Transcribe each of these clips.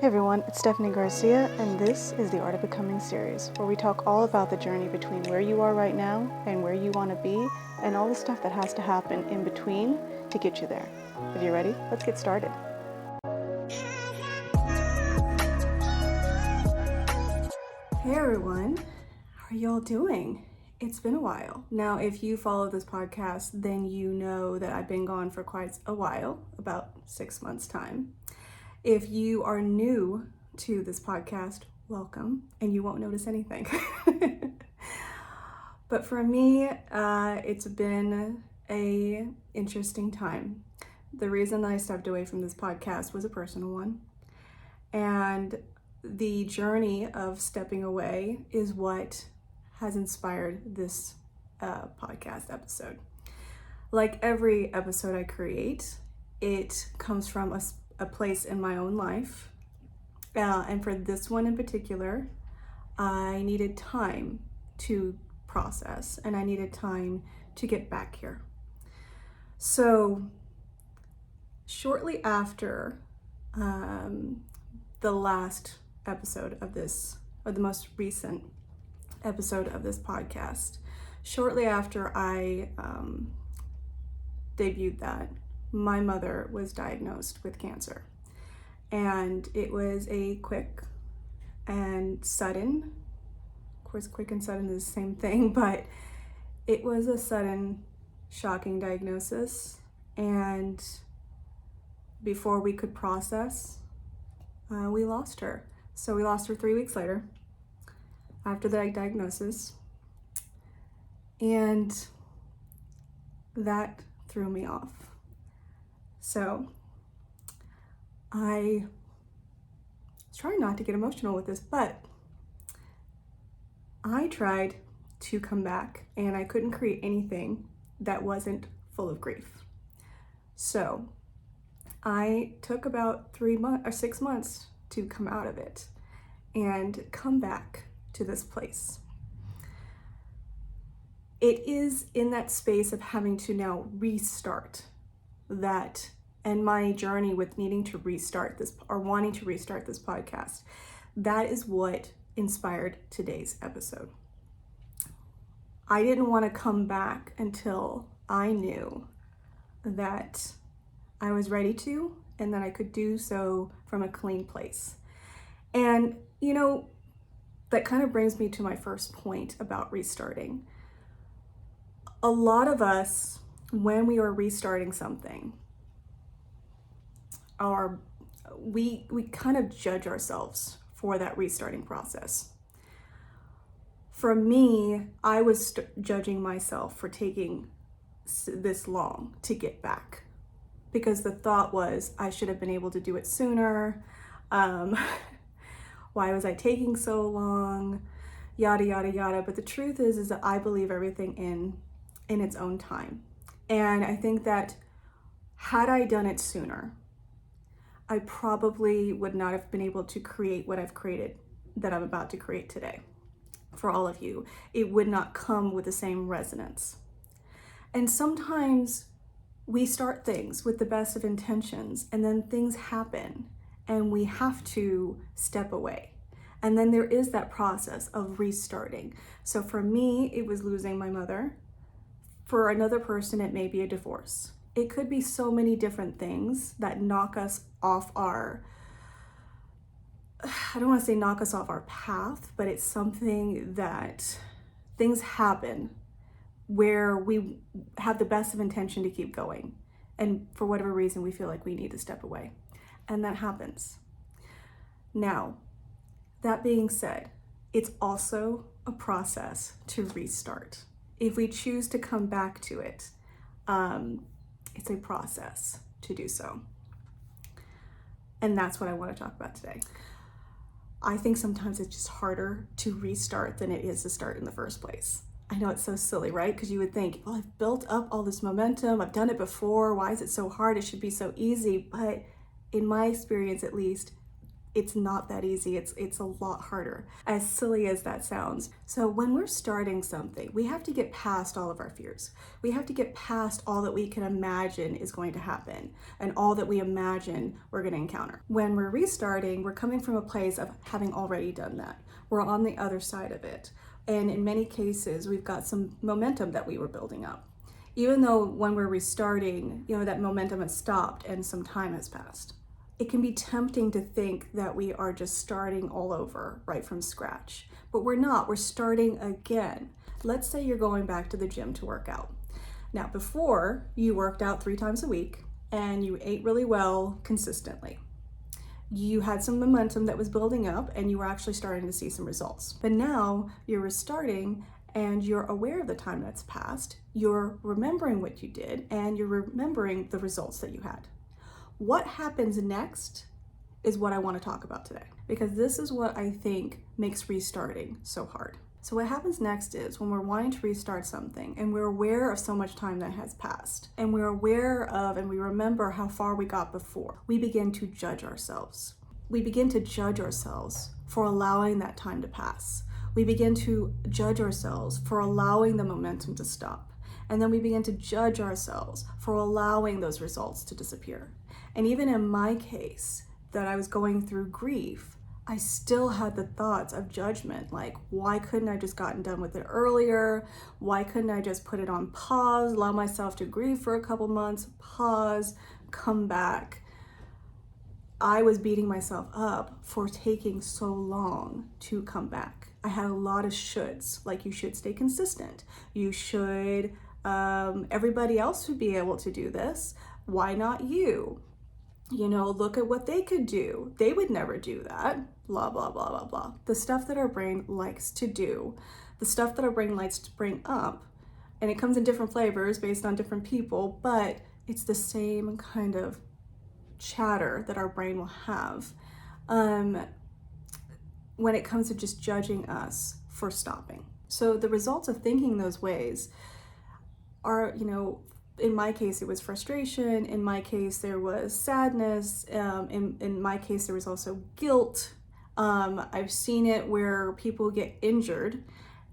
Hey everyone, it's Stefanie Garcia, and this is the Art of Becoming series, where we talk all about the journey between where you are right now and where you want to be, and all the stuff that has to happen in between to get you there. If you're ready, let's get started. Hey everyone, how are y'all doing? It's been a while. Now, if you follow this podcast, then you know that I've been gone for quite a while, about 6 months' time. If you are new to this podcast, welcome, and you won't notice anything. But for me, it's been an interesting time. The reason I stepped away from this podcast was a personal one. And the journey of stepping away is what has inspired this podcast episode. Like every episode I create, it comes from a place in my own life. And for this one in particular, I needed time to process and I needed time to get back here. So shortly after the last episode of this, or the most recent episode of this podcast, shortly after I debuted that, my mother was diagnosed with cancer. And it was a quick and sudden, of course, quick and sudden is the same thing, but it was a sudden, shocking diagnosis. And before we could process, we lost her. So we lost her 3 weeks later after the diagnosis. And that threw me off. So I was trying not to get emotional with this, but I tried to come back and I couldn't create anything that wasn't full of grief. So I took about 6 months to come out of it and come back to this place. It is in that space of having to now restart that, and my journey with needing to restart this or wanting to restart this podcast, that is what inspired today's episode. I didn't want to come back until I knew that I was ready to, and that I could do so from a clean place. And, that kind of brings me to my first point about restarting. A lot of us, when we are restarting something, we kind of judge ourselves for that restarting process. For me, I was judging myself for taking this long to get back, because the thought was I should have been able to do it sooner. Why was I taking so long? Yada, yada, yada. But the truth is that I believe everything in its own time. And I think that had I done it sooner, I probably would not have been able to create what I've created, that I'm about to create today for all of you. It would not come with the same resonance. And sometimes we start things with the best of intentions, and then things happen and we have to step away. And then there is that process of restarting. So for me, it was losing my mother. For another person, it may be a divorce. It could be so many different things that knock us off I don't want to say knock us off our path, but it's something that things happen where we have the best of intention to keep going. And for whatever reason, we feel like we need to step away. And that happens. Now, that being said, it's also a process to restart. If we choose to come back to it, it's a process to do so. And that's what I want to talk about today. I think sometimes it's just harder to restart than it is to start in the first place. I know it's so silly, right? Because you would think, well, I've built up all this momentum. I've done it before. Why is it so hard? It should be so easy. But in my experience, at least, It's not that easy. It's a lot harder, as silly as that sounds. So when we're starting something, we have to get past all of our fears. We have to get past all that we can imagine is going to happen and all that we imagine we're going to encounter. When we're restarting, we're coming from a place of having already done that. We're on the other side of it. And in many cases, we've got some momentum that we were building up. Even though when we're restarting, that momentum has stopped and some time has passed. It can be tempting to think that we are just starting all over right from scratch, but we're not. We're starting again. Let's say you're going back to the gym to work out. Now, before you worked out 3 times a week and you ate really well consistently. You had some momentum that was building up and you were actually starting to see some results. But now you're restarting and you're aware of the time that's passed. You're remembering what you did and you're remembering the results that you had. What happens next is what I want to talk about today, because this is what I think makes restarting so hard. So what happens next is when we're wanting to restart something and we're aware of so much time that has passed and we're aware of and we remember how far we got before, we begin to judge ourselves. We begin to judge ourselves for allowing that time to pass. We begin to judge ourselves for allowing the momentum to stop. And then we begin to judge ourselves for allowing those results to disappear. And even in my case, that I was going through grief, I still had the thoughts of judgment, like, why couldn't I just gotten done with it earlier? Why couldn't I just put it on pause, allow myself to grieve for a couple months, pause, come back? I was beating myself up for taking so long to come back. I had a lot of shoulds, like you should stay consistent. You should, everybody else would be able to do this. Why not you? Look at what they could do. They would never do that. Blah, blah, blah, blah, blah. The stuff that our brain likes to do, the stuff that our brain likes to bring up, and it comes in different flavors based on different people, but it's the same kind of chatter that our brain will have when it comes to just judging us for stopping. So the results of thinking those ways are, in my case, it was frustration. In my case, there was sadness. In my case, there was also guilt. I've seen it where people get injured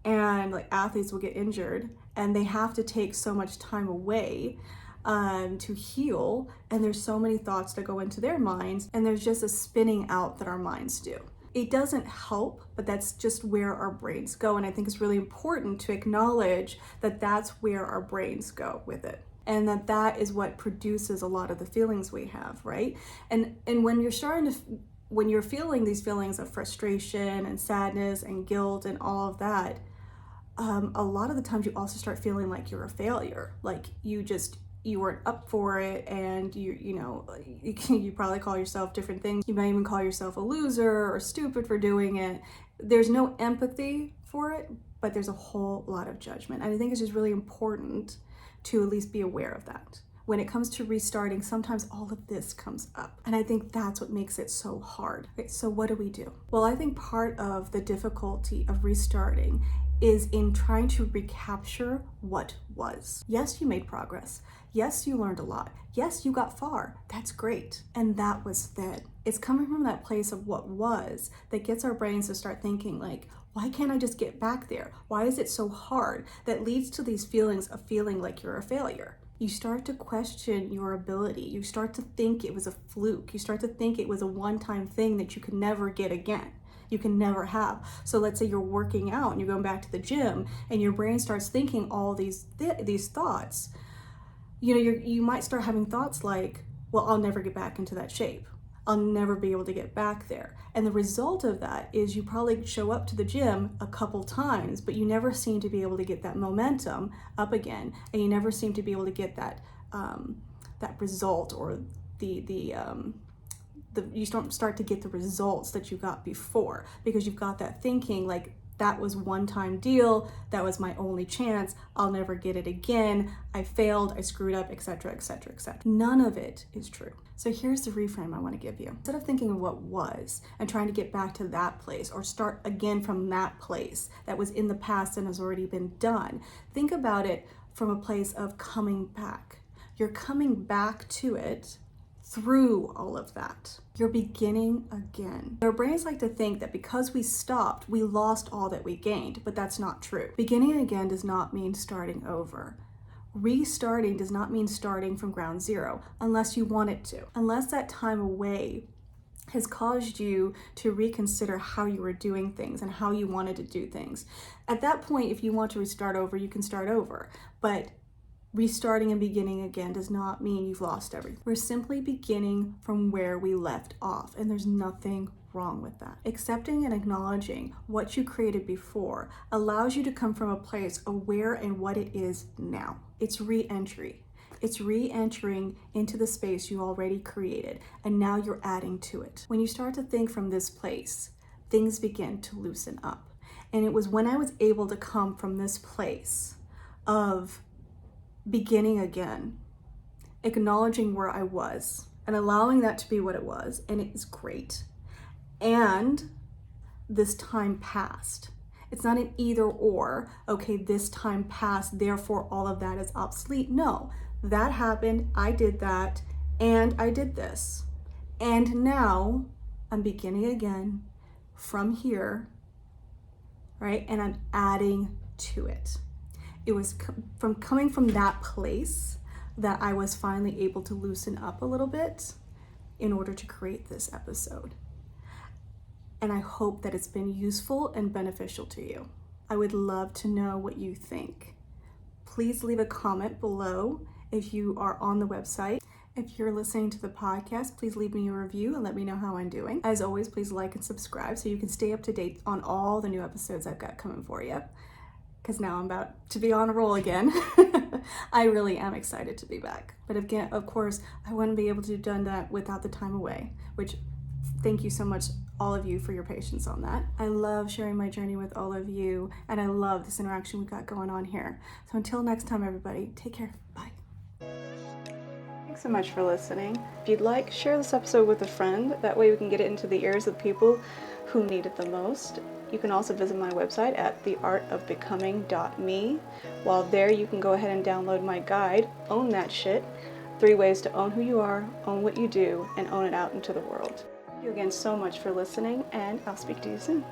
and like athletes will get injured and they have to take so much time away to heal. And there's so many thoughts that go into their minds and there's just a spinning out that our minds do. It doesn't help, but that's just where our brains go. And I think it's really important to acknowledge that that's where our brains go with it. And that is what produces a lot of the feelings we have, right? And when you're feeling these feelings of frustration and sadness and guilt and all of that, a lot of the times you also start feeling like you're a failure, like you weren't up for it, and you probably call yourself different things. You might even call yourself a loser or stupid for doing it. There's no empathy for it, but there's a whole lot of judgment. And I think it's just really important to at least be aware of that. When it comes to restarting, sometimes all of this comes up. And I think that's what makes it so hard. Okay, so what do we do? Well, I think part of the difficulty of restarting is in trying to recapture what was. Yes, you made progress. Yes, you learned a lot. Yes, you got far. That's great. And that was then. It's coming from that place of what was that gets our brains to start thinking like, why can't I just get back there? Why is it so hard? That leads to these feelings of feeling like you're a failure. You start to question your ability. You start to think it was a fluke. You start to think it was a one-time thing that you could never get again. You can never have. So let's say you're working out and you're going back to the gym and your brain starts thinking all these thoughts. You might start having thoughts like, well, I'll never get back into that shape. I'll never be able to get back there. And the result of that is you probably show up to the gym a couple times, but you never seem to be able to get that momentum up again. And you never seem to be able to get that result or you don't start to get the results that you got before, because you've got that thinking like, that was one-time deal, that was my only chance, I'll never get it again, I failed, I screwed up, etc., etc., etc. None of it is true. So here's the reframe I want to give you. Instead of thinking of what was and trying to get back to that place or start again from that place that was in the past and has already been done, think about it from a place of coming back. You're coming back to it through all of that. You're beginning again. Our brains like to think that because we stopped, we lost all that we gained, but that's not true. Beginning again does not mean starting over. Restarting does not mean starting from ground zero, unless you want it to. Unless that time away has caused you to reconsider how you were doing things and how you wanted to do things. At that point, if you want to restart over, you can start over. But restarting and beginning again does not mean you've lost everything. We're simply beginning from where we left off, and there's nothing wrong with that. Accepting and acknowledging what you created before allows you to come from a place aware in what it is now. It's re-entry. It's re-entering into the space you already created, and now you're adding to it. When you start to think from this place, things begin to loosen up. And it was when I was able to come from this place of beginning again, acknowledging where I was and allowing that to be what it was, and it is great. And this time passed. It's not an either or, okay, this time passed, therefore all of that is obsolete. No, that happened, I did that, and I did this. And now I'm beginning again from here, right? And I'm adding to it. It was from coming from that place that I was finally able to loosen up a little bit in order to create this episode. And I hope that it's been useful and beneficial to you. I would love to know what you think. Please leave a comment below if you are on the website. If you're listening to the podcast, please leave me a review and let me know how I'm doing. As always, please like and subscribe so you can stay up to date on all the new episodes I've got coming for you. Because now I'm about to be on a roll again. I really am excited to be back. But again, of course, I wouldn't be able to have done that without the time away, which thank you so much, all of you, for your patience on that. I love sharing my journey with all of you, and I love this interaction we got going on here. So until next time, everybody, take care. Bye. Thanks so much for listening. If you'd like, share this episode with a friend. That way we can get it into the ears of people who need it the most. You can also visit my website at theartofbecoming.me. While there, you can go ahead and download my guide, Own That Shit, 3 ways to own who you are, own what you do, and own it out into the world. Thank you again so much for listening, and I'll speak to you soon.